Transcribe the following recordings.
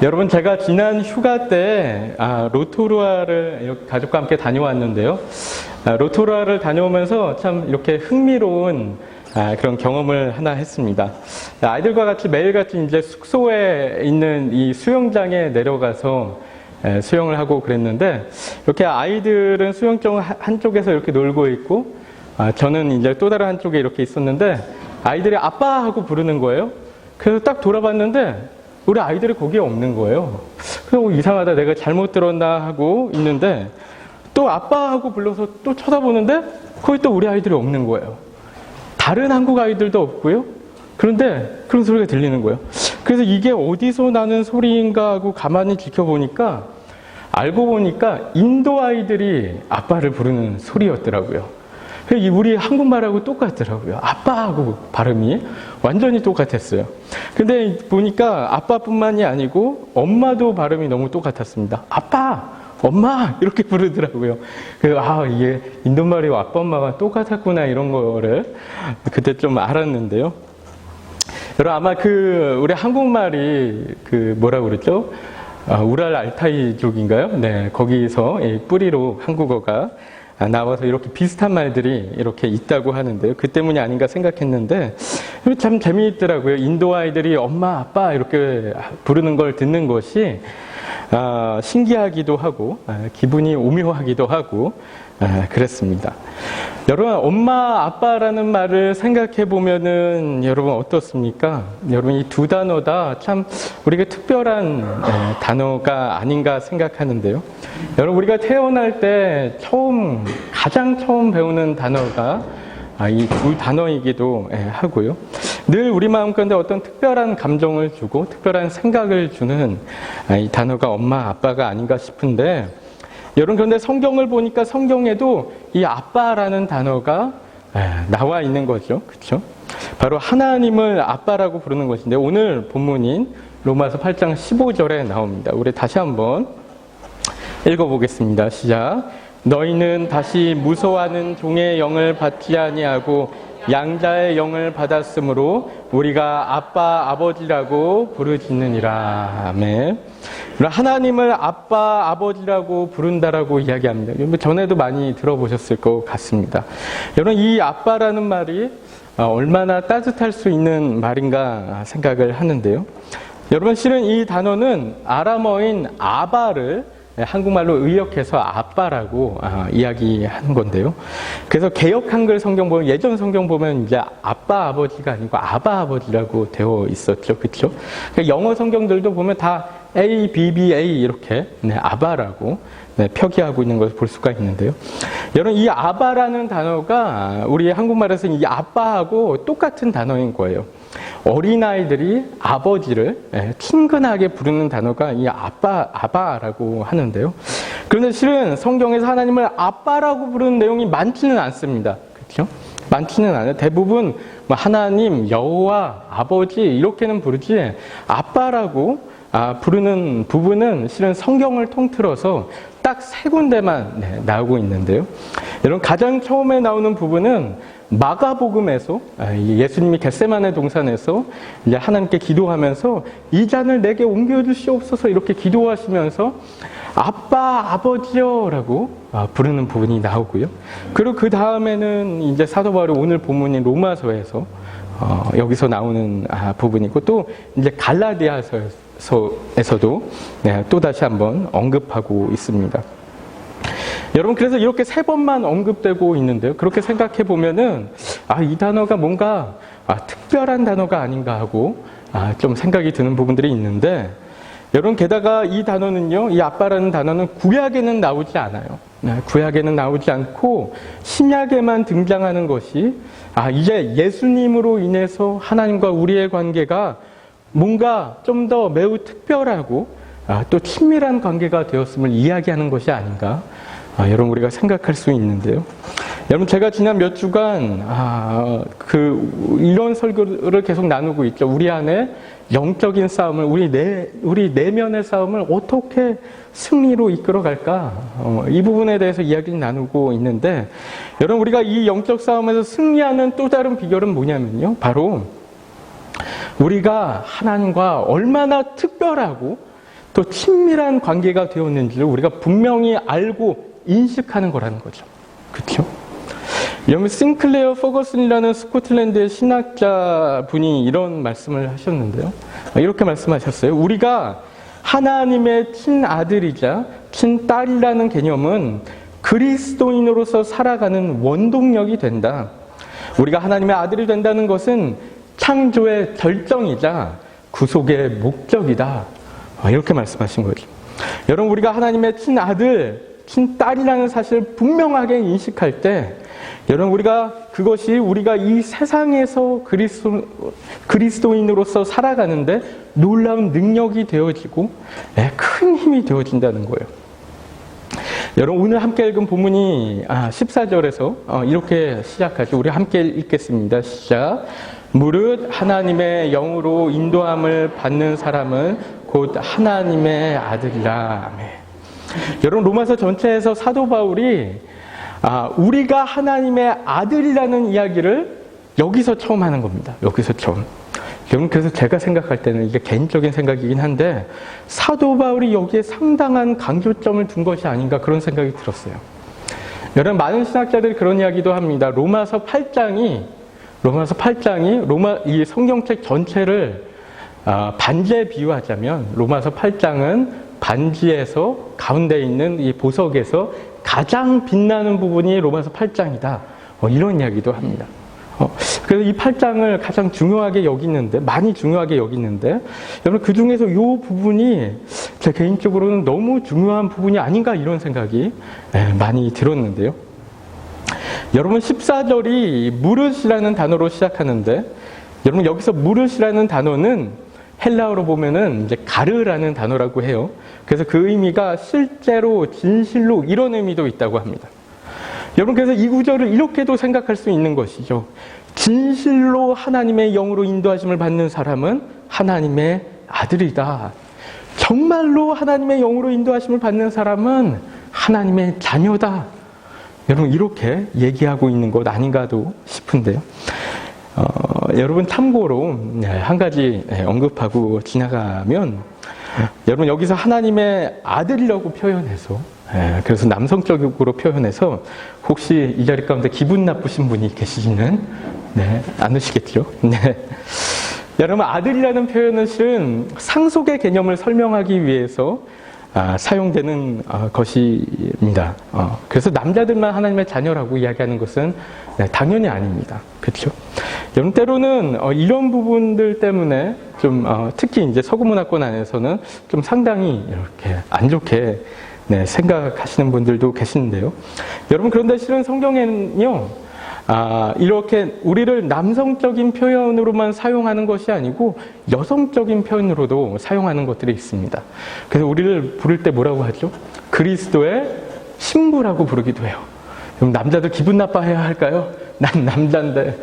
여러분, 제가 지난 휴가 때 로토루아를 이렇게 가족과 함께 다녀왔는데요. 로토루아를 다녀오면서 참 이렇게 흥미로운 그런 경험을 하나 했습니다. 아이들과 같이 매일같이 이제 숙소에 있는 이 수영장에 내려가서 수영을 하고 그랬는데, 이렇게 아이들은 수영장 한쪽에서 이렇게 놀고 있고, 저는 이제 또 다른 한쪽에 이렇게 있었는데, 아이들이 아빠 하고 부르는 거예요. 그래서 딱 돌아봤는데, 우리 아이들이 거기에 없는 거예요. 그래서 이상하다, 내가 잘못 들었나 하고 있는데, 또 아빠 하고 불러서 또 쳐다보는데, 거기 또 우리 아이들이 없는 거예요. 다른 한국 아이들도 없고요. 그런데 그런 소리가 들리는 거예요. 그래서 이게 어디서 나는 소리인가 하고 가만히 지켜보니까, 알고 보니까 인도 아이들이 아빠를 부르는 소리였더라고요. 우리 한국말하고 똑같더라고요. 아빠하고 발음이 완전히 똑같았어요. 근데 보니까 아빠뿐만이 아니고 엄마도 발음이 너무 똑같았습니다. 아빠, 엄마 이렇게 부르더라고요. 그래서 이게 인도말이와 아빠 엄마가 똑같았구나 이런 거를 그때 좀 알았는데요. 여러분, 아마 우리 한국말이 뭐라 그랬죠? 우랄 알타이족인가요? 네, 거기서 뿌리로 한국어가 나와서 이렇게 비슷한 말들이 이렇게 있다고 하는데요. 그 때문이 아닌가 생각했는데 참 재미있더라고요. 인도 아이들이 엄마, 아빠 이렇게 부르는 걸 듣는 것이 신기하기도 하고 기분이 오묘하기도 하고 그랬습니다. 여러분, 엄마, 아빠라는 말을 생각해 보면은 여러분 어떻습니까? 여러분, 이 두 단어 다 참 우리가 특별한 단어가 아닌가 생각하는데요. 여러분, 우리가 태어날 때 가장 처음 배우는 단어가 이 두 단어이기도 하고요. 늘 우리 마음 가운데 어떤 특별한 감정을 주고 특별한 생각을 주는 이 단어가 엄마, 아빠가 아닌가 싶은데, 여러분, 그런데 성경을 보니까 성경에도 이 아빠라는 단어가 나와 있는 거죠. 그렇죠? 바로 하나님을 아빠라고 부르는 것인데, 오늘 본문인 로마서 8장 15절에 나옵니다. 우리 다시 한번 읽어보겠습니다. 시작. 너희는 다시 무서워하는 종의 영을 받지 아니하고 양자의 영을 받았으므로 우리가 아빠, 아버지라고 부르짖느니라. 아멘. 하나님을 아빠, 아버지라고 부른다라고 이야기합니다. 전에도 많이 들어보셨을 것 같습니다. 여러분, 이 아빠라는 말이 얼마나 따뜻할 수 있는 말인가 생각을 하는데요. 여러분, 실은 이 단어는 아람어인 아바를 한국말로 의역해서 아빠라고 이야기하는 건데요. 그래서 개역 한글 성경 보면, 예전 성경 보면 이제 아빠 아버지가 아니고 아바 아버지라고 되어 있었죠. 그렇죠? 영어 성경들도 보면 다 ABBA 이렇게 아바라고 표기하고 있는 것을 볼 수가 있는데요. 여러분, 이 아바라는 단어가 우리 한국말에서 이 아빠하고 똑같은 단어인 거예요. 어린아이들이 아버지를 친근하게 부르는 단어가 이 아바라고 하는데요. 그런데 실은 성경에서 하나님을 아빠라고 부르는 내용이 많지는 않습니다. 그렇죠? 많지는 않아요. 대부분 하나님, 여호와, 아버지 이렇게는 부르지 아빠라고 부르는 부분은 실은 성경을 통틀어서 딱 3군데만 나오고 있는데요. 여러분, 가장 처음에 나오는 부분은 마가복음에서 예수님이 겟세마네 동산에서 이제 하나님께 기도하면서 이 잔을 내게 옮겨주시옵소서 이렇게 기도하시면서 아빠, 아버지여라고 부르는 부분이 나오고요. 그리고 그 다음에는 이제 사도 바울이 오늘 본문인 로마서에서 여기서 나오는 부분이고, 또 이제 갈라디아서에서도 또 다시 한번 언급하고 있습니다. 여러분, 그래서 이렇게 3번만 언급되고 있는데요. 그렇게 생각해 보면은 이 단어가 뭔가 특별한 단어가 아닌가 하고 좀 생각이 드는 부분들이 있는데, 여러분, 게다가 이 단어는요, 이 아빠라는 단어는 구약에는 나오지 않아요. 구약에는 나오지 않고 신약에만 등장하는 것이 이제 예수님으로 인해서 하나님과 우리의 관계가 뭔가 좀 더 매우 특별하고 또 친밀한 관계가 되었음을 이야기하는 것이 아닌가, 여러분, 우리가 생각할 수 있는데요. 여러분, 제가 지난 몇 주간 이런 설교를 계속 나누고 있죠. 우리 안에 영적인 싸움을, 우리 내면의 싸움을 어떻게 승리로 이끌어갈까? 이 부분에 대해서 이야기를 나누고 있는데, 여러분, 우리가 이 영적 싸움에서 승리하는 또 다른 비결은 뭐냐면요, 바로 우리가 하나님과 얼마나 특별하고 또 친밀한 관계가 되었는지를 우리가 분명히 알고 인식하는 거라는 거죠. 그렇죠? 여러분, 싱클레어 퍼거슨이라는 스코틀랜드의 신학자 분이 이런 말씀을 하셨는데요. 이렇게 말씀하셨어요. 우리가 하나님의 친아들이자 친딸이라는 개념은 그리스도인으로서 살아가는 원동력이 된다. 우리가 하나님의 아들이 된다는 것은 창조의 결정이자 구속의 목적이다. 이렇게 말씀하신 거죠. 여러분, 우리가 하나님의 친아들, 친딸이라는 사실을 분명하게 인식할 때, 여러분, 그것이 우리가 이 세상에서 그리스도인으로서 살아가는데 놀라운 능력이 되어지고 큰 힘이 되어진다는 거예요. 여러분, 오늘 함께 읽은 본문이 14절에서 이렇게 시작하죠. 우리 함께 읽겠습니다. 시작. 무릇 하나님의 영으로 인도함을 받는 사람은 곧 하나님의 아들이라. 아멘. 여러분, 로마서 전체에서 사도 바울이 우리가 하나님의 아들이라는 이야기를 여기서 처음 하는 겁니다. 여기서 처음. 여러분, 그래서 제가 생각할 때는 이게 개인적인 생각이긴 한데 사도 바울이 여기에 상당한 강조점을 둔 것이 아닌가 그런 생각이 들었어요. 여러분, 많은 신학자들이 그런 이야기도 합니다. 로마서 8장이 이 성경책 전체를 반지에 비유하자면 로마서 8장은 반지에서 가운데 있는 이 보석에서 가장 빛나는 부분이 로마서 8장이다. 이런 이야기도 합니다. 그래서 이 8장을 가장 중요하게 여기는데, 많이 중요하게 여기는데, 여러분, 그 중에서 이 부분이 제 개인적으로는 너무 중요한 부분이 아닌가 이런 생각이 많이 들었는데요. 여러분, 14절이 무릇이라는 단어로 시작하는데, 여러분, 여기서 무릇이라는 단어는 헬라어로 보면은 이제 가르라는 단어라고 해요. 그래서 그 의미가 실제로, 진실로 이런 의미도 있다고 합니다. 여러분, 그래서 이 구절을 이렇게도 생각할 수 있는 것이죠. 진실로 하나님의 영으로 인도하심을 받는 사람은 하나님의 아들이다. 정말로 하나님의 영으로 인도하심을 받는 사람은 하나님의 자녀다. 여러분, 이렇게 얘기하고 있는 것 아닌가도 싶은데요. 여러분, 참고로 한 가지 언급하고 지나가면, 여러분, 여기서 하나님의 아들이라고 표현해서, 그래서 남성적으로 표현해서 혹시 이 자리 가운데 기분 나쁘신 분이 계시지는 않으시겠죠? 여러분, 아들이라는 표현은 실은 상속의 개념을 설명하기 위해서 사용되는 것입니다. 그래서 남자들만 하나님의 자녀라고 이야기하는 것은 당연히 아닙니다. 그렇죠? 여러분, 때로는 이런 부분들 때문에 좀 특히 이제 서구문화권 안에서는 좀 상당히 이렇게 안 좋게 생각하시는 분들도 계시는데요. 여러분, 그런데 실은 성경에는요, 이렇게 우리를 남성적인 표현으로만 사용하는 것이 아니고 여성적인 표현으로도 사용하는 것들이 있습니다. 그래서 우리를 부를 때 뭐라고 하죠? 그리스도의 신부라고 부르기도 해요. 그럼 남자들 기분 나빠해야 할까요? 난 남자인데.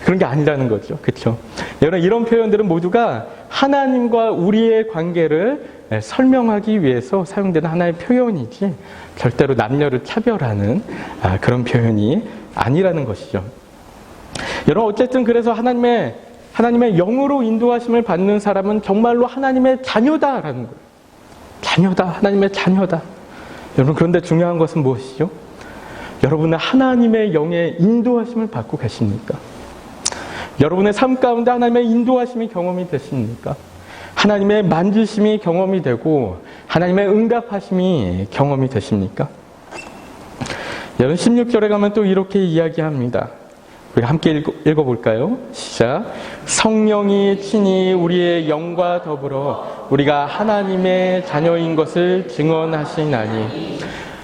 그런 게 아니라는 거죠. 그렇죠? 여러분, 이런 표현들은 모두가 하나님과 우리의 관계를 설명하기 위해서 사용되는 하나의 표현이지 절대로 남녀를 차별하는 그런 표현이 아니라는 것이죠. 여러분, 어쨌든 그래서 하나님의 영으로 인도하심을 받는 사람은 정말로 하나님의 자녀다라는 거예요. 자녀다, 하나님의 자녀다. 여러분, 그런데 중요한 것은 무엇이죠? 여러분은 하나님의 영의 인도하심을 받고 계십니까? 여러분의 삶 가운데 하나님의 인도하심이 경험이 되십니까? 하나님의 만지심이 경험이 되고 하나님의 응답하심이 경험이 되십니까? 여러분, 16절에 가면 또 이렇게 이야기합니다. 우리 함께 읽어볼까요? 시작. 성령이 친히 우리의 영과 더불어 우리가 하나님의 자녀인 것을 증언하시나니.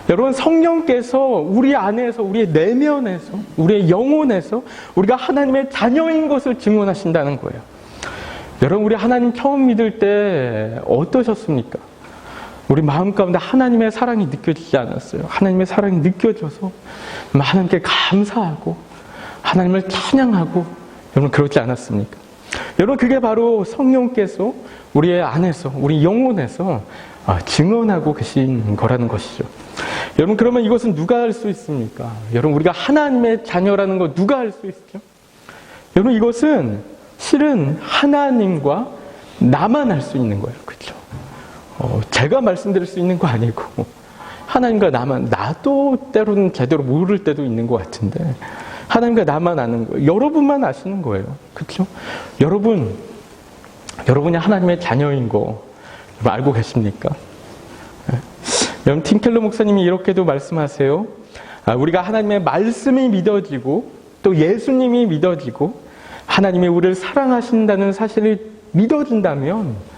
여러분, 성령께서 우리 안에서, 우리의 내면에서, 우리의 영혼에서 우리가 하나님의 자녀인 것을 증언하신다는 거예요. 여러분, 우리 하나님 처음 믿을 때 어떠셨습니까? 우리 마음 가운데 하나님의 사랑이 느껴지지 않았어요. 하나님의 사랑이 느껴져서 하나님께 감사하고 하나님을 찬양하고, 여러분, 그렇지 않았습니까? 여러분, 그게 바로 성령께서 우리의 안에서, 우리 영혼에서 증언하고 계신 거라는 것이죠. 여러분, 그러면 이것은 누가 할 수 있습니까? 여러분, 우리가 하나님의 자녀라는 거 누가 할 수 있죠? 여러분, 이것은 실은 하나님과 나만 할 수 있는 거예요. 그렇죠? 제가 말씀드릴 수 있는 거 아니고 하나님과 나만, 나도 때로는 제대로 모를 때도 있는 것 같은데 하나님과 나만 아는 거예요. 여러분만 아시는 거예요. 그렇죠? 여러분이 하나님의 자녀인 거 알고 계십니까? 여러분, 팀켈러 목사님이 이렇게도 말씀하세요. 우리가 하나님의 말씀이 믿어지고 또 예수님이 믿어지고 하나님이 우리를 사랑하신다는 사실을 믿어진다면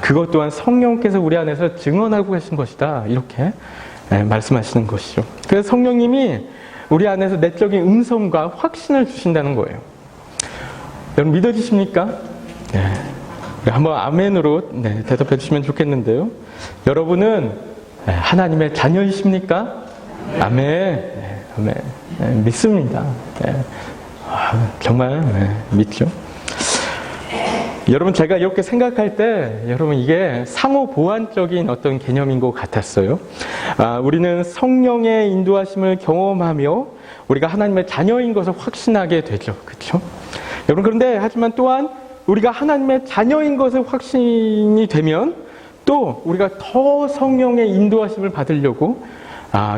그것 또한 성령께서 우리 안에서 증언하고 계신 것이다. 이렇게 말씀하시는 것이죠. 그래서 성령님이 우리 안에서 내적인 음성과 확신을 주신다는 거예요. 여러분 믿어지십니까? 네. 한번 아멘으로 대답해 주시면 좋겠는데요. 여러분은 하나님의 자녀이십니까? 아멘. 아멘. 믿습니다. 정말 믿죠. 여러분, 제가 이렇게 생각할 때 여러분 이게 상호 보완적인 어떤 개념인 것 같았어요. 우리는 성령의 인도하심을 경험하며 우리가 하나님의 자녀인 것을 확신하게 되죠. 그렇죠? 여러분, 그런데 하지만 또한 우리가 하나님의 자녀인 것을 확신이 되면 또 우리가 더 성령의 인도하심을 받으려고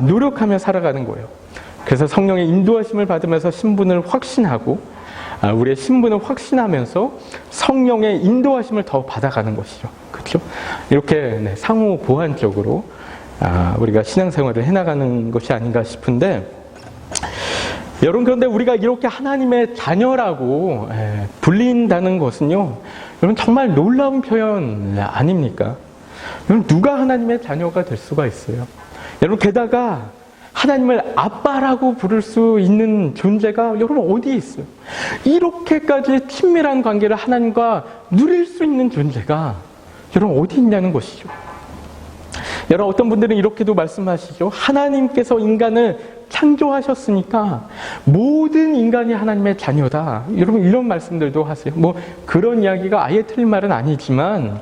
노력하며 살아가는 거예요. 그래서 성령의 인도하심을 받으면서 신분을 확신하고 우리의 신분을 확신하면서 성령의 인도하심을 더 받아가는 것이죠. 그렇죠? 이렇게 상호 보완적으로 우리가 신앙생활을 해나가는 것이 아닌가 싶은데, 여러분, 그런데 우리가 이렇게 하나님의 자녀라고 불린다는 것은요, 여러분 정말 놀라운 표현 아닙니까? 여러분, 누가 하나님의 자녀가 될 수가 있어요? 여러분, 게다가 하나님을 아빠라고 부를 수 있는 존재가 여러분 어디에 있어요? 이렇게까지 친밀한 관계를 하나님과 누릴 수 있는 존재가 여러분 어디 있냐는 것이죠. 여러분, 어떤 분들은 이렇게도 말씀하시죠. 하나님께서 인간을 창조하셨으니까 모든 인간이 하나님의 자녀다. 여러분 이런 말씀들도 하세요. 뭐 그런 이야기가 아예 틀린 말은 아니지만,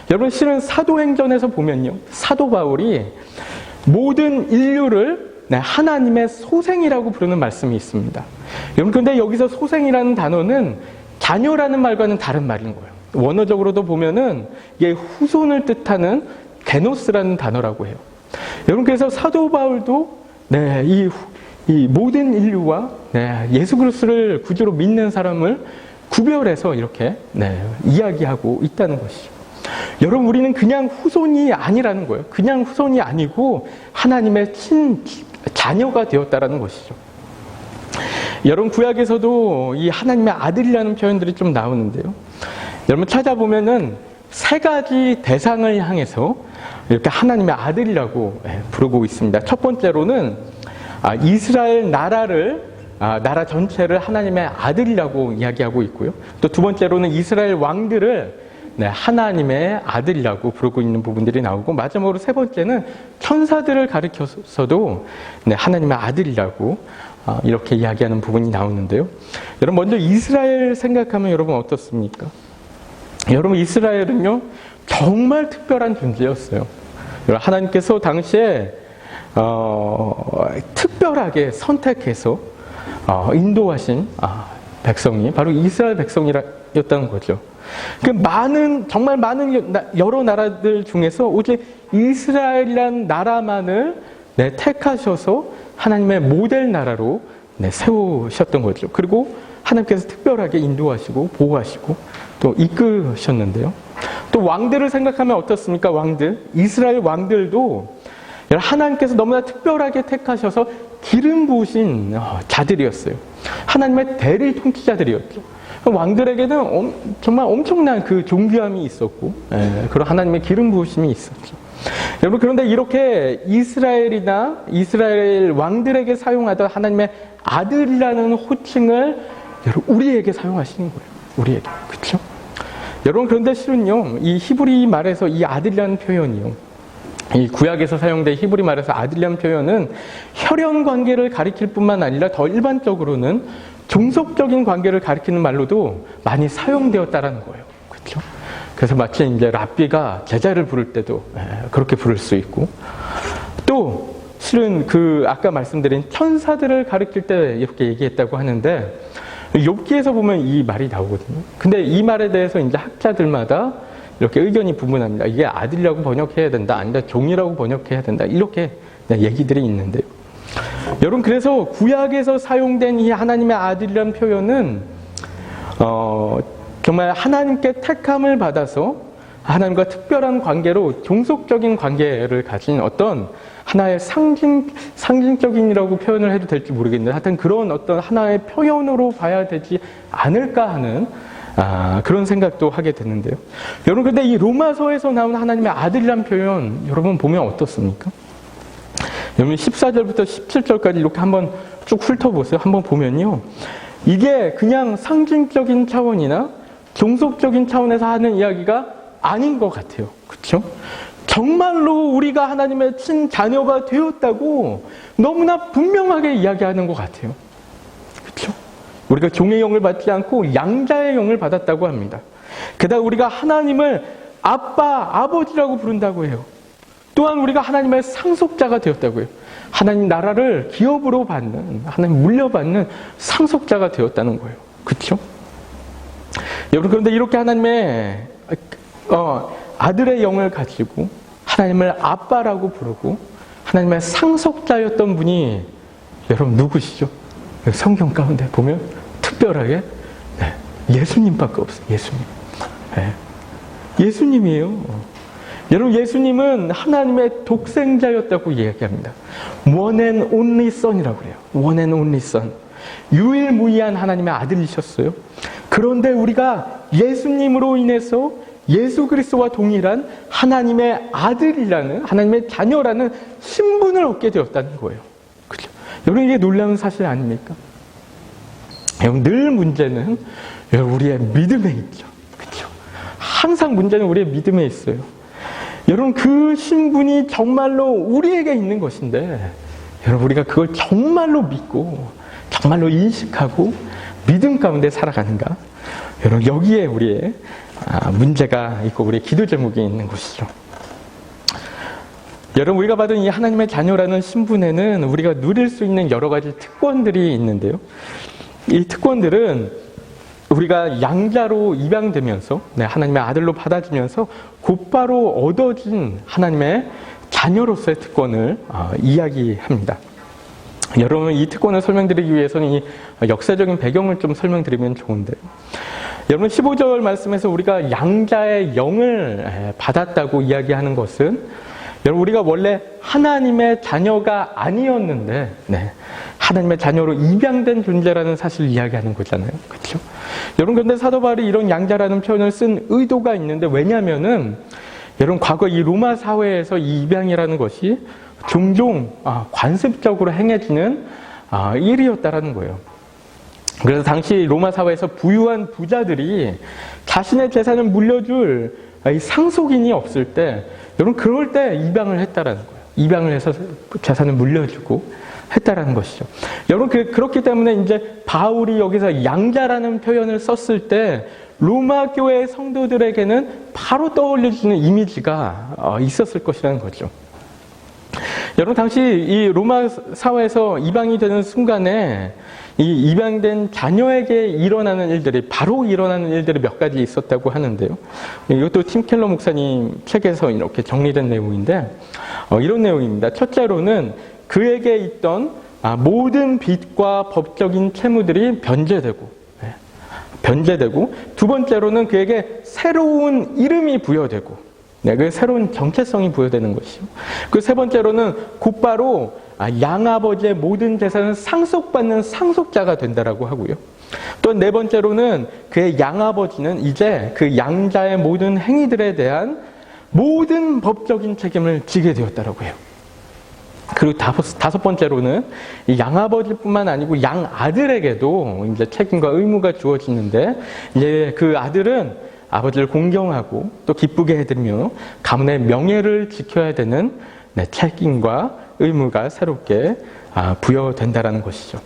여러분 실은 사도행전에서 보면요, 사도 바울이 모든 인류를 하나님의 소생이라고 부르는 말씀이 있습니다. 여러분, 그런데 여기서 소생이라는 단어는 자녀라는 말과는 다른 말인 거예요. 원어적으로도 보면은 이게 후손을 뜻하는 게노스라는 단어라고 해요. 여러분, 그래서 사도 바울도 이 모든 인류와 예수 그리스도를 구주로 믿는 사람을 구별해서 이렇게 이야기하고 있다는 것이죠. 여러분, 우리는 그냥 후손이 아니라는 거예요. 그냥 후손이 아니고 하나님의 자녀가 되었다라는 것이죠. 여러분, 구약에서도 이 하나님의 아들이라는 표현들이 좀 나오는데요. 여러분 찾아보면은 세 가지 대상을 향해서 이렇게 하나님의 아들이라고 부르고 있습니다. 첫 번째로는 이스라엘 나라 전체를 하나님의 아들이라고 이야기하고 있고요. 또 두 번째로는 이스라엘 왕들을 하나님의 아들이라고 부르고 있는 부분들이 나오고, 마지막으로 세 번째는 천사들을 가리켜서도 하나님의 아들이라고 이렇게 이야기하는 부분이 나오는데요. 여러분, 먼저 이스라엘 생각하면 여러분 어떻습니까? 여러분, 이스라엘은요 정말 특별한 존재였어요. 여러분, 하나님께서 당시에 특별하게 선택해서 인도하신 백성이 바로 이스라엘 백성이었다는 거죠. 정말 많은 여러 나라들 중에서 오직 이스라엘이라는 나라만을 택하셔서 하나님의 모델 나라로 세우셨던 거죠. 그리고 하나님께서 특별하게 인도하시고 보호하시고 또 이끄셨는데요. 또 왕들을 생각하면 어떻습니까? 이스라엘 왕들도 하나님께서 너무나 특별하게 택하셔서 기름 부으신 자들이었어요. 하나님의 대리 통치자들이었죠. 왕들에게는 정말 엄청난 그 존귀함이 있었고, 그런 하나님의 기름 부으심이 있었죠. 여러분, 그런데 이렇게 이스라엘 왕들에게 사용하던 하나님의 아들이라는 호칭을 우리에게 사용하시는 거예요. 우리에게. 그렇죠? 여러분, 그런데 실은요, 이 히브리 말에서 이 아들이라는 표현이요, 이 구약에서 사용된 히브리 말에서 아들이라는 표현은 혈연 관계를 가리킬 뿐만 아니라 더 일반적으로는 종속적인 관계를 가리키는 말로도 많이 사용되었다라는 거예요. 그렇죠? 그래서 마치 이제 랍비가 제자를 부를 때도 그렇게 부를 수 있고, 또 실은 아까 말씀드린 천사들을 가리킬 때 이렇게 얘기했다고 하는데, 욥기에서 보면 이 말이 나오거든요. 근데 이 말에 대해서 이제 학자들마다 이렇게 의견이 분분합니다. 이게 아들이라고 번역해야 된다, 아니다 종이라고 번역해야 된다, 이렇게 얘기들이 있는데요. 여러분, 그래서 구약에서 사용된 이 하나님의 아들이라는 표현은 정말 하나님께 택함을 받아서 하나님과 특별한 관계로 종속적인 관계를 가진 어떤 하나의 상징적인이라고 표현을 해도 될지 모르겠는데, 하여튼 그런 어떤 하나의 표현으로 봐야 되지 않을까 하는 그런 생각도 하게 되는데요. 여러분, 근데 이 로마서에서 나온 하나님의 아들이란 표현, 여러분 보면 어떻습니까? 여러분 14절부터 17절까지 이렇게 한번 쭉 훑어보세요. 한번 보면요, 이게 그냥 상징적인 차원이나 종속적인 차원에서 하는 이야기가 아닌 것 같아요. 그렇죠? 정말로 우리가 하나님의 친자녀가 되었다고 너무나 분명하게 이야기하는 것 같아요. 그렇죠? 우리가 종의 영을 받지 않고 양자의 영을 받았다고 합니다. 게다가 우리가 하나님을 아빠, 아버지라고 부른다고 해요. 또한 우리가 하나님의 상속자가 되었다고 해요. 하나님 나라를 기업으로 받는, 하나님 물려받는 상속자가 되었다는 거예요. 그렇죠? 여러분, 그런데 이렇게 하나님의 아들의 영을 가지고 하나님을 아빠라고 부르고 하나님의 상속자였던 분이 여러분 누구시죠? 성경 가운데 보면 특별하게 예수님밖에 없어요. 예수님. 예수님이에요. 여러분, 예수님은 하나님의 독생자였다고 이야기합니다. One and only son이라고 그래요. One and only son. 유일무이한 하나님의 아들이셨어요. 그런데 우리가 예수님으로 인해서 예수 그리스도와 동일한 하나님의 아들이라는, 하나님의 자녀라는 신분을 얻게 되었다는 거예요. 그렇죠? 여러분, 이게 놀라운 사실 아닙니까? 여러분, 늘 문제는 우리의 믿음에 있죠. 그렇죠? 항상 문제는 우리의 믿음에 있어요. 여러분, 그 신분이 정말로 우리에게 있는 것인데, 여러분, 우리가 그걸 정말로 믿고 정말로 인식하고 믿음 가운데 살아가는가? 여러분, 여기에 우리의 문제가 있고 우리의 기도 제목이 있는 것이죠. 여러분, 우리가 받은 이 하나님의 자녀라는 신분에는 우리가 누릴 수 있는 여러 가지 특권들이 있는데요. 이 특권들은 우리가 양자로 입양되면서 하나님의 아들로 받아지면서 곧바로 얻어진 하나님의 자녀로서의 특권을 이야기합니다. 여러분, 이 특권을 설명드리기 위해서는 이 역사적인 배경을 좀 설명드리면 좋은데요. 여러분, 15절 말씀에서 우리가 양자의 영을 받았다고 이야기하는 것은, 여러분, 우리가 원래 하나님의 자녀가 아니었는데 하나님의 자녀로 입양된 존재라는 사실을 이야기하는 거잖아요. 그렇죠? 여러분, 그런데 사도 바울이 이런 양자라는 표현을 쓴 의도가 있는데, 왜냐하면은 여러분, 과거 이 로마 사회에서 이 입양이라는 것이 종종 관습적으로 행해지는 일이었다라는 거예요. 그래서 당시 로마 사회에서 부유한 부자들이 자신의 재산을 물려줄 이 상속인이 없을 때, 여러분, 그럴 때 입양을 했다라는 거예요. 입양을 해서 재산을 물려주고 했다라는 것이죠. 여러분, 그렇기 때문에 이제 바울이 여기서 양자라는 표현을 썼을 때 로마 교회 성도들에게는 바로 떠올려지는 이미지가 있었을 것이라는 거죠. 여러분, 당시 이 로마 사회에서 입양이 되는 순간에 이 입양된 자녀에게 일어나는 일들이, 바로 일어나는 일들이 몇 가지 있었다고 하는데요. 이것도 팀 켈러 목사님 책에서 이렇게 정리된 내용인데, 이런 내용입니다. 첫째로는 그에게 있던 모든 빚과 법적인 채무들이 변제되고, 두 번째로는 그에게 새로운 이름이 부여되고, 그 새로운 정체성이 부여되는 것이요. 그 세 번째로는 곧바로 양아버지의 모든 재산을 상속받는 상속자가 된다라고 하고요. 또 네 번째로는 그의 양아버지는 이제 그 양자의 모든 행위들에 대한 모든 법적인 책임을 지게 되었다라고 해요. 그리고 다섯 번째로는 이 양아버지뿐만 아니고 양아들에게도 이제 책임과 의무가 주어지는데, 이제 그 아들은 아버지를 공경하고 또 기쁘게 해드리며 가문의 명예를 지켜야 되는 책임과 의무가 새롭게 부여된다라는 것이죠.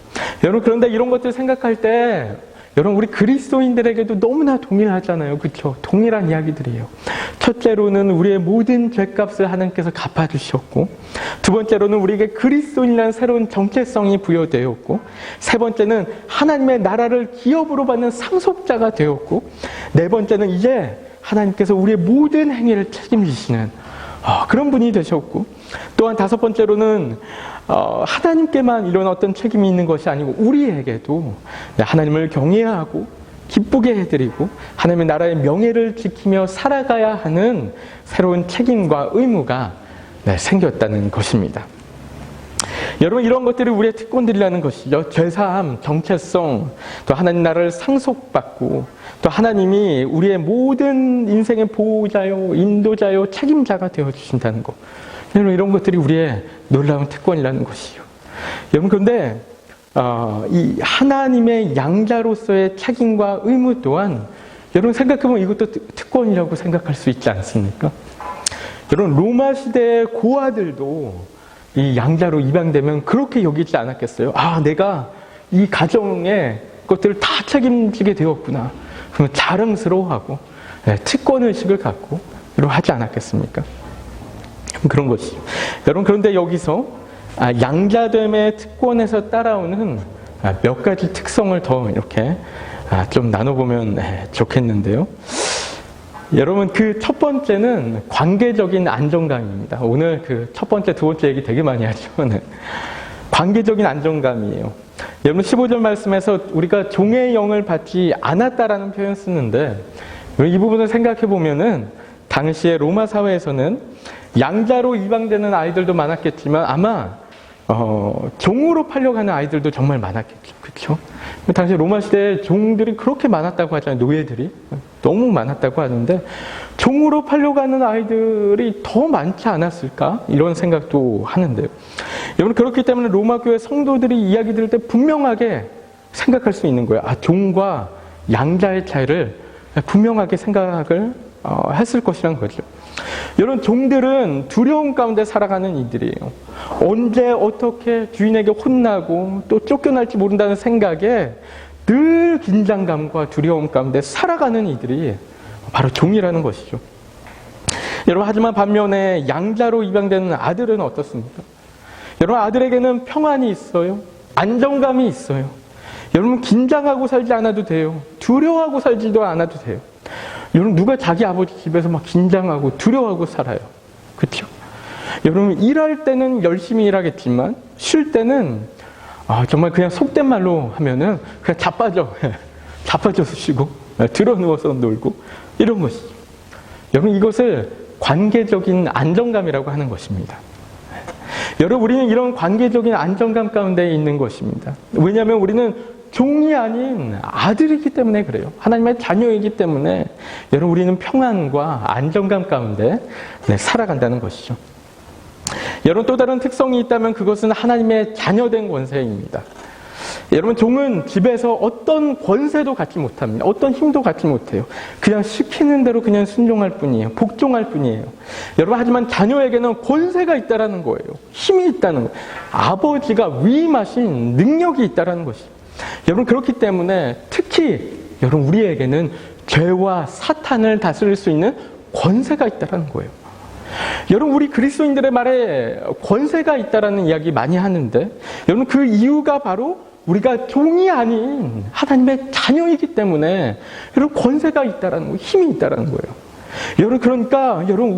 여러분, 그런데 이런 것들 생각할 때 여러분, 우리 그리스도인들에게도 너무나 동일하잖아요. 그렇죠? 동일한 이야기들이에요. 첫째로는 우리의 모든 죄값을 하나님께서 갚아주셨고, 두 번째로는 우리에게 그리스도인이라는 새로운 정체성이 부여되었고, 세 번째는 하나님의 나라를 기업으로 받는 상속자가 되었고, 네 번째는 이제 하나님께서 우리의 모든 행위를 책임지시는 그런 분이 되셨고, 또한 다섯 번째로는 하나님께만 이런 어떤 책임이 있는 것이 아니고 우리에게도 하나님을 경외해야 하고 기쁘게 해드리고 하나님의 나라의 명예를 지키며 살아가야 하는 새로운 책임과 의무가 생겼다는 것입니다. 여러분, 이런 것들이 우리의 특권들이라는 것이죠. 죄사함, 정체성, 또 하나님 나라를 상속받고, 또 하나님이 우리의 모든 인생의 보호자요, 인도자요, 책임자가 되어주신다는 것. 여러분, 이런 것들이 우리의 놀라운 특권이라는 것이요. 여러분, 그런데 이 하나님의 양자로서의 책임과 의무 또한 여러분 생각해보면 이것도 특권이라고 생각할 수 있지 않습니까? 여러분, 로마 시대의 고아들도 이 양자로 입양되면 그렇게 여기지 않았겠어요? 내가 이 가정의 것들을 다 책임지게 되었구나. 그러면 자랑스러워하고 특권의식을 갖고 이러고 하지 않았겠습니까? 그런 것이죠. 여러분, 그런데 여기서 양자됨의 특권에서 따라오는 몇 가지 특성을 더 이렇게 좀 나눠보면 좋겠는데요. 여러분, 그 첫 번째는 관계적인 안정감입니다. 오늘 그 첫 번째, 두 번째 얘기 되게 많이 하죠. 관계적인 안정감이에요. 여러분, 15절 말씀에서 우리가 종의 영을 받지 않았다라는 표현 쓰는데, 이 부분을 생각해 보면은 당시에 로마 사회에서는 양자로 입양되는 아이들도 많았겠지만 아마 종으로 팔려가는 아이들도 정말 많았겠죠. 그렇죠? 당시 로마 시대에 종들이 그렇게 많았다고 하잖아요. 노예들이 너무 많았다고 하는데 종으로 팔려가는 아이들이 더 많지 않았을까? 이런 생각도 하는데요. 여러분, 그렇기 때문에 로마 교회 성도들이 이야기 들을 때 분명하게 생각할 수 있는 거예요. 종과 양자의 차이를 분명하게 생각을 했을 것이란 거죠. 여러분, 종들은 두려움 가운데 살아가는 이들이에요. 언제 어떻게 주인에게 혼나고 또 쫓겨날지 모른다는 생각에 늘 긴장감과 두려움 가운데 살아가는 이들이 바로 종이라는 것이죠. 여러분, 하지만 반면에 양자로 입양되는 아들은 어떻습니까? 여러분, 아들에게는 평안이 있어요. 안정감이 있어요. 여러분, 긴장하고 살지 않아도 돼요. 두려워하고 살지도 않아도 돼요. 여러분, 누가 자기 아버지 집에서 막 긴장하고 두려워하고 살아요? 그렇죠? 여러분, 일할 때는 열심히 일하겠지만 쉴 때는 정말 그냥 속된 말로 하면은 그냥 자빠져서 쉬고 들어 누워서 놀고 이런 것이죠. 여러분, 이것을 관계적인 안정감이라고 하는 것입니다. 여러분, 우리는 이런 관계적인 안정감 가운데 있는 것입니다. 왜냐하면 우리는 종이 아닌 아들이기 때문에 그래요. 하나님의 자녀이기 때문에 여러분, 우리는 평안과 안정감 가운데 살아간다는 것이죠. 여러분, 또 다른 특성이 있다면 그것은 하나님의 자녀된 권세입니다. 여러분, 종은 집에서 어떤 권세도 갖지 못합니다. 어떤 힘도 갖지 못해요. 그냥 시키는 대로 그냥 순종할 뿐이에요. 복종할 뿐이에요. 여러분, 하지만 자녀에게는 권세가 있다라는 거예요. 힘이 있다는 거예요. 아버지가 위임하신 능력이 있다라는 것이죠. 여러분, 그렇기 때문에 특히 여러분, 우리에게는 죄와 사탄을 다스릴 수 있는 권세가 있다라는 거예요. 여러분, 우리 그리스도인들의 말에 권세가 있다라는 이야기 많이 하는데 여러분, 그 이유가 바로 우리가 종이 아닌 하나님의 자녀이기 때문에 여러분, 권세가 있다라는 거예요. 힘이 있다라는 거예요. 여러분, 그러니까 여러분,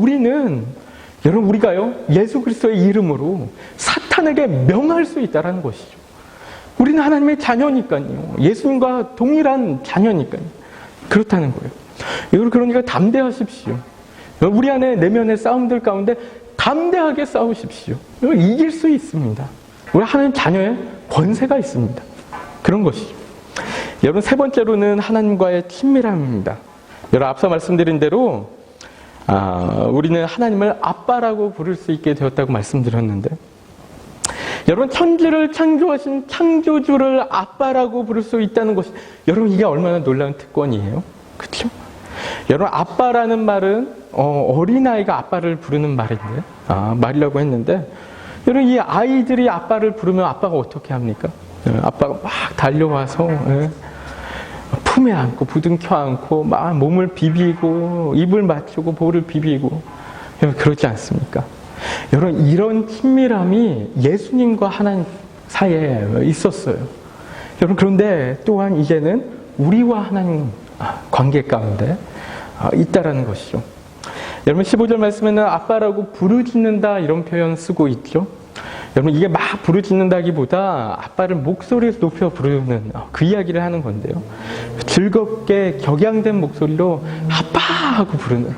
우리가요, 예수 그리스도의 이름으로 사탄에게 명할 수 있다라는 것이죠. 우리는 하나님의 자녀니까요. 예수님과 동일한 자녀니까요. 그렇다는 거예요. 여러분, 그러니까 담대하십시오. 우리 안에 내면의 싸움들 가운데 담대하게 싸우십시오. 이길 수 있습니다. 우리 하나님 자녀의 권세가 있습니다. 그런 것이죠. 여러분, 세 번째로는 하나님과의 친밀함입니다. 여러분, 앞서 말씀드린 대로 우리는 하나님을 아빠라고 부를 수 있게 되었다고 말씀드렸는데 여러분, 천지를 창조하신 창조주를 아빠라고 부를 수 있다는 것이 여러분, 이게 얼마나 놀라운 특권이에요. 그렇죠? 여러분, 아빠라는 말은 어린아이가 아빠를 부르는 말이라고 했는데 여러분, 이 아이들이 아빠를 부르면 아빠가 어떻게 합니까? 아빠가 막 달려와서 품에 안고 부둥켜 안고 막 몸을 비비고 입을 맞추고 볼을 비비고 여러분, 그렇지 않습니까? 여러분, 이런 친밀함이 예수님과 하나님 사이에 있었어요. 여러분, 그런데 또한 이제는 우리와 하나님 관계 가운데 있다라는 것이죠. 여러분 15절 말씀에는 아빠라고 부르짖는다 이런 표현 쓰고 있죠. 여러분 이게 막 부르짖는다기보다 아빠를 목소리에서 높여 부르는 그 이야기를 하는 건데요. 즐겁게 격양된 목소리로 아빠 하고 부르는.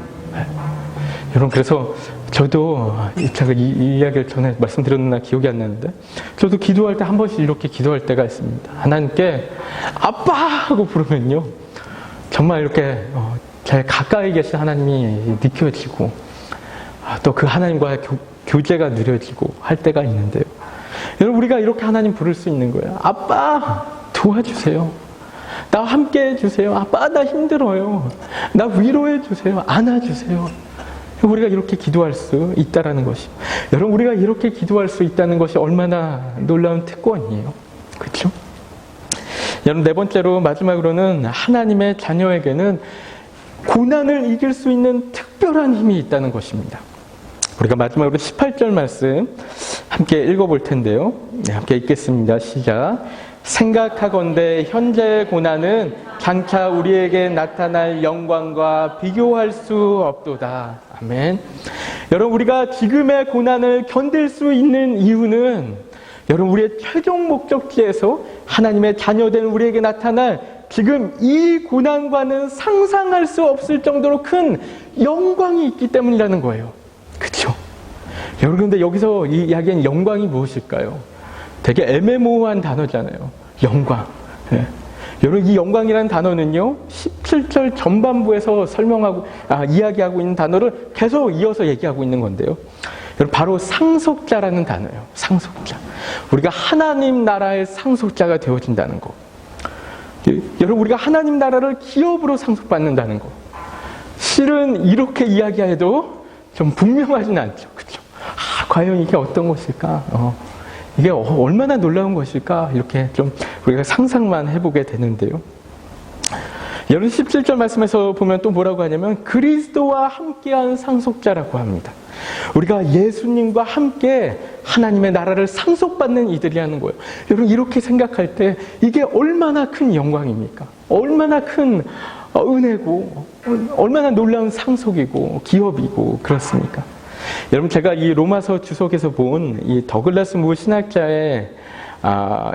여러분 그래서 저도 제가 이 이야기를 전에 말씀드렸나 기억이 안 나는데 저도 기도할 때 한 번씩 이렇게 기도할 때가 있습니다. 하나님께 아빠 하고 부르면요 정말 이렇게 제 가까이 계신 하나님이 느껴지고 또 그 하나님과의 교제가 누려지고 할 때가 있는데요. 여러분 우리가 이렇게 하나님 부를 수 있는 거예요. 아빠 도와주세요. 나 함께 해주세요. 아빠 나 힘들어요. 나 위로해 주세요. 안아주세요. 우리가 이렇게 기도할 수 있다는 것이 여러분 우리가 이렇게 기도할 수 있다는 것이 얼마나 놀라운 특권이에요. 그렇죠? 여러분 네 번째로 마지막으로는 하나님의 자녀에게는 고난을 이길 수 있는 특별한 힘이 있다는 것입니다. 우리가 마지막으로 18절 말씀 함께 읽어볼 텐데요. 네, 함께 읽겠습니다. 시작. 생각하건대 현재의 고난은 장차 우리에게 나타날 영광과 비교할 수 없도다. 아멘. 여러분 우리가 지금의 고난을 견딜 수 있는 이유는 여러분 우리의 최종 목적지에서 하나님의 자녀된 우리에게 나타날 지금 이 고난과는 상상할 수 없을 정도로 큰 영광이 있기 때문이라는 거예요. 그렇죠? 여러분 근데 여기서 이 이야기한 영광이 무엇일까요? 되게 애매모호한 단어잖아요. 영광. 네. 여러분 이 영광이라는 단어는요 17절 전반부에서 이야기하고 있는 단어를 계속 이어서 얘기하고 있는 건데요. 여러분 바로 상속자라는 단어예요. 상속자. 우리가 하나님 나라의 상속자가 되어진다는 거. 여러분 우리가 하나님 나라를 기업으로 상속받는다는 거. 실은 이렇게 이야기해도 좀 분명하진 않죠. 그렇죠? 과연 이게 어떤 것일까? 이게 얼마나 놀라운 것일까? 이렇게 좀 우리가 상상만 해보게 되는데요. 여러분 17절 말씀에서 보면 또 뭐라고 하냐면 그리스도와 함께한 상속자라고 합니다. 우리가 예수님과 함께 하나님의 나라를 상속받는 이들이라는 거예요. 여러분 이렇게 생각할 때 이게 얼마나 큰 영광입니까? 얼마나 큰 은혜고 얼마나 놀라운 상속이고 기업이고 그렇습니까? 여러분 제가 이 로마서 주석에서 본 이 더글라스 무 신학자의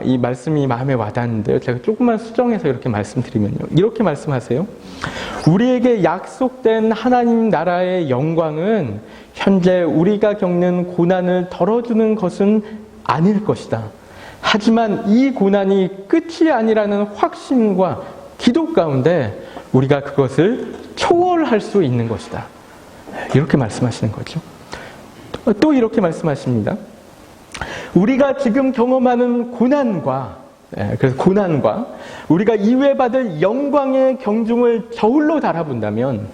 이 말씀이 마음에 와닿는데요. 제가 조금만 수정해서 이렇게 말씀드리면요. 이렇게 말씀하세요. 우리에게 약속된 하나님 나라의 영광은 현재 우리가 겪는 고난을 덜어주는 것은 아닐 것이다. 하지만 이 고난이 끝이 아니라는 확신과 기도 가운데 우리가 그것을 초월할 수 있는 것이다. 이렇게 말씀하시는 거죠. 또 이렇게 말씀하십니다. 우리가 지금 경험하는 고난과 우리가 이후에 받을 영광의 경중을 저울로 달아본다면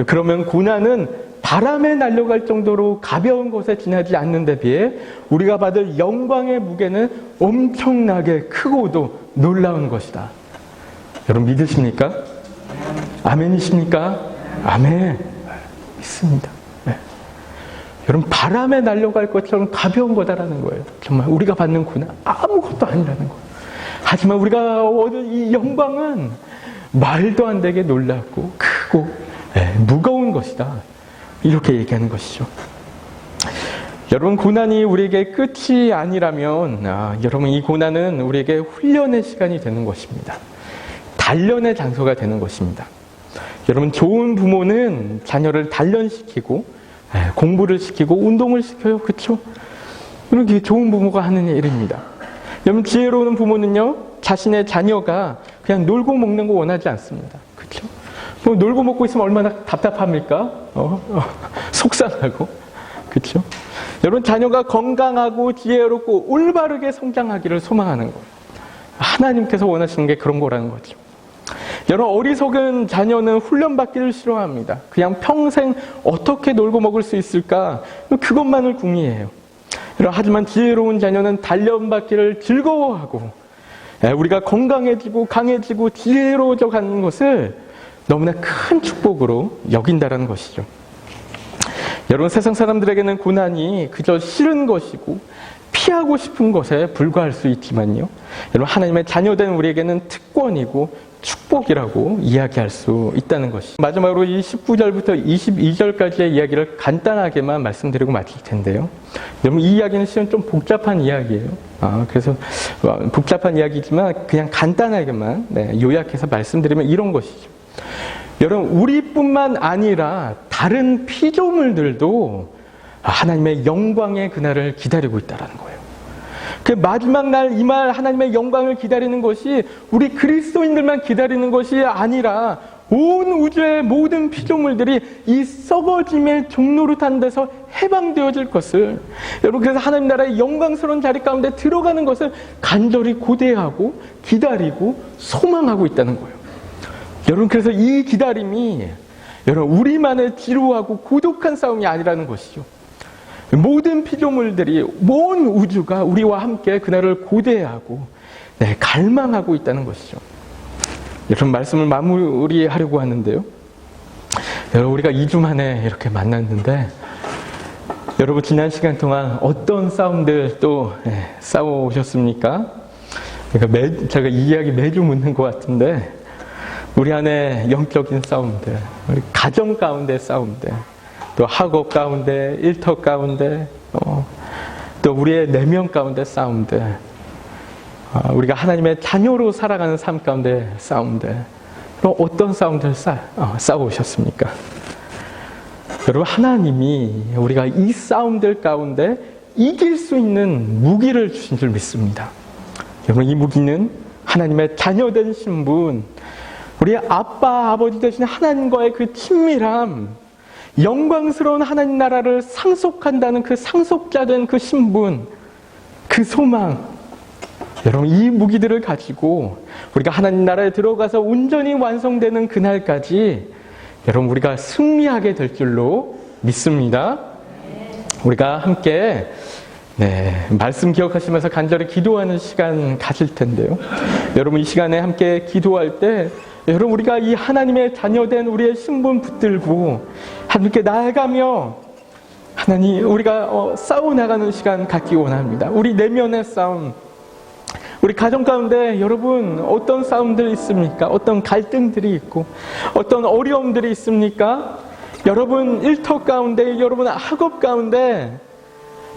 그러면 고난은 바람에 날려갈 정도로 가벼운 것에 지나지 않는 데 비해 우리가 받을 영광의 무게는 엄청나게 크고도 놀라운 것이다. 여러분 믿으십니까? 아멘이십니까? 아멘. 있습니다. 네. 여러분 바람에 날려갈 것처럼 가벼운 거다라는 거예요. 정말 우리가 받는 고난 아무것도 아니라는 거예요. 하지만 우리가 얻은 이 영광은 말도 안 되게 놀랍고 크고 무거운 것이다. 이렇게 얘기하는 것이죠. 여러분 고난이 우리에게 끝이 아니라면 여러분 이 고난은 우리에게 훈련의 시간이 되는 것입니다. 단련의 장소가 되는 것입니다. 여러분 좋은 부모는 자녀를 단련시키고 공부를 시키고 운동을 시켜요. 그렇죠? 이게 좋은 부모가 하는 일입니다. 여러분 지혜로운 부모는요 자신의 자녀가 그냥 놀고 먹는 거 원하지 않습니다. 그렇죠? 뭐 놀고 먹고 있으면 얼마나 답답합니까? 속상하고 그렇죠? 여러분 자녀가 건강하고 지혜롭고 올바르게 성장하기를 소망하는 거예요. 하나님께서 원하시는 게 그런 거라는 거죠. 여러분 어리석은 자녀는 훈련받기를 싫어합니다. 그냥 평생 어떻게 놀고 먹을 수 있을까? 그것만을 궁리해요. 하지만 지혜로운 자녀는 단련받기를 즐거워하고 우리가 건강해지고 강해지고 지혜로워져 가는 것을 너무나 큰 축복으로 여긴다는 것이죠. 여러분 세상 사람들에게는 고난이 그저 싫은 것이고 피하고 싶은 것에 불과할 수 있지만요. 여러분 하나님의 자녀된 우리에게는 특권이고 축복이라고 이야기할 수 있다는 것이. 마지막으로 이 19절부터 22절까지의 이야기를 간단하게만 말씀드리고 마칠 텐데요. 여러분, 이 이야기는 실은 좀 복잡한 이야기예요. 그래서 복잡한 이야기지만 그냥 간단하게만 요약해서 말씀드리면 이런 것이죠. 여러분, 우리뿐만 아니라 다른 피조물들도 하나님의 영광의 그날을 기다리고 있다는 거예요. 그 마지막 날 임할 하나님의 영광을 기다리는 것이 우리 그리스도인들만 기다리는 것이 아니라 온 우주의 모든 피조물들이 이 썩어짐의 종노릇한 데서 해방되어질 것을, 여러분, 그래서 하나님 나라의 영광스러운 자리 가운데 들어가는 것을 간절히 고대하고 기다리고 소망하고 있다는 거예요. 여러분, 그래서 이 기다림이 여러분 우리만의 지루하고 고독한 싸움이 아니라는 것이죠. 모든 피조물들이, 온 우주가 우리와 함께 그날을 고대하고 갈망하고 있다는 것이죠. 여러분, 말씀을 마무리하려고 하는데요. 여러분, 우리가 2주 만에 이렇게 만났는데 여러분, 지난 시간 동안 어떤 싸움들 또 싸워오셨습니까? 제가 이 이야기 매주 묻는 것 같은데, 우리 안에 영적인 싸움들, 우리 가정 가운데 싸움들, 또 학업 가운데, 일터 가운데, 또 우리의 내면 가운데 싸움들, 우리가 하나님의 자녀로 살아가는 삶 가운데 싸움들, 그럼 어떤 싸움들 싸우셨습니까? 여러분, 하나님이 우리가 이 싸움들 가운데 이길 수 있는 무기를 주신 줄 믿습니다. 여러분, 이 무기는 하나님의 자녀된 신분, 우리 아빠, 아버지 되신 하나님과의 그 친밀함, 영광스러운 하나님 나라를 상속한다는 그 상속자된 그 신분, 그 소망, 여러분, 이 무기들을 가지고 우리가 하나님 나라에 들어가서 온전히 완성되는 그날까지 여러분 우리가 승리하게 될 줄로 믿습니다. 우리가 함께 말씀 기억하시면서 간절히 기도하는 시간 가질 텐데요. 여러분, 이 시간에 함께 기도할 때 여러분, 우리가 이 하나님의 자녀된 우리의 신분 붙들고 하나님께 나아가며 하나님, 우리가 싸워나가는 시간 갖기 원합니다. 우리 내면의 싸움, 우리 가정 가운데 여러분 어떤 싸움들이 있습니까? 어떤 갈등들이 있고 어떤 어려움들이 있습니까? 여러분 일터 가운데, 여러분 학업 가운데,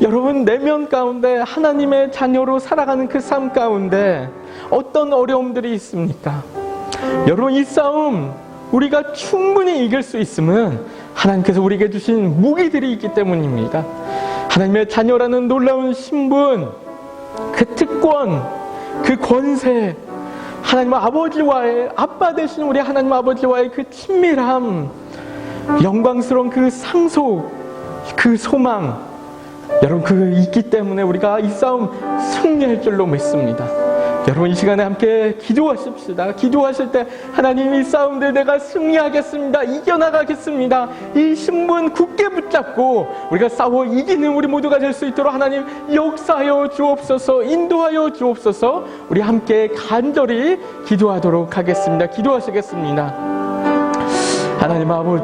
여러분 내면 가운데 하나님의 자녀로 살아가는 그 삶 가운데 어떤 어려움들이 있습니까? 여러분, 이 싸움 우리가 충분히 이길 수 있음은 하나님께서 우리에게 주신 무기들이 있기 때문입니다. 하나님의 자녀라는 놀라운 신분, 그 특권, 그 권세, 하나님 아버지와의, 아빠 되신 우리 하나님 아버지와의 그 친밀함, 영광스러운 그 상속, 그 소망, 여러분 그 있기 때문에 우리가 이 싸움 승리할 줄로 믿습니다. 여러분, 이 시간에 함께 기도하십시다. 기도하실 때 하나님, 이 싸움들 내가 승리하겠습니다. 이겨나가겠습니다. 이 신분 굳게 붙잡고 우리가 싸워 이기는 우리 모두가 될 수 있도록 하나님 역사하여 주옵소서, 인도하여 주옵소서. 우리 함께 간절히 기도하도록 하겠습니다. 기도하시겠습니다. 하나님 아버지,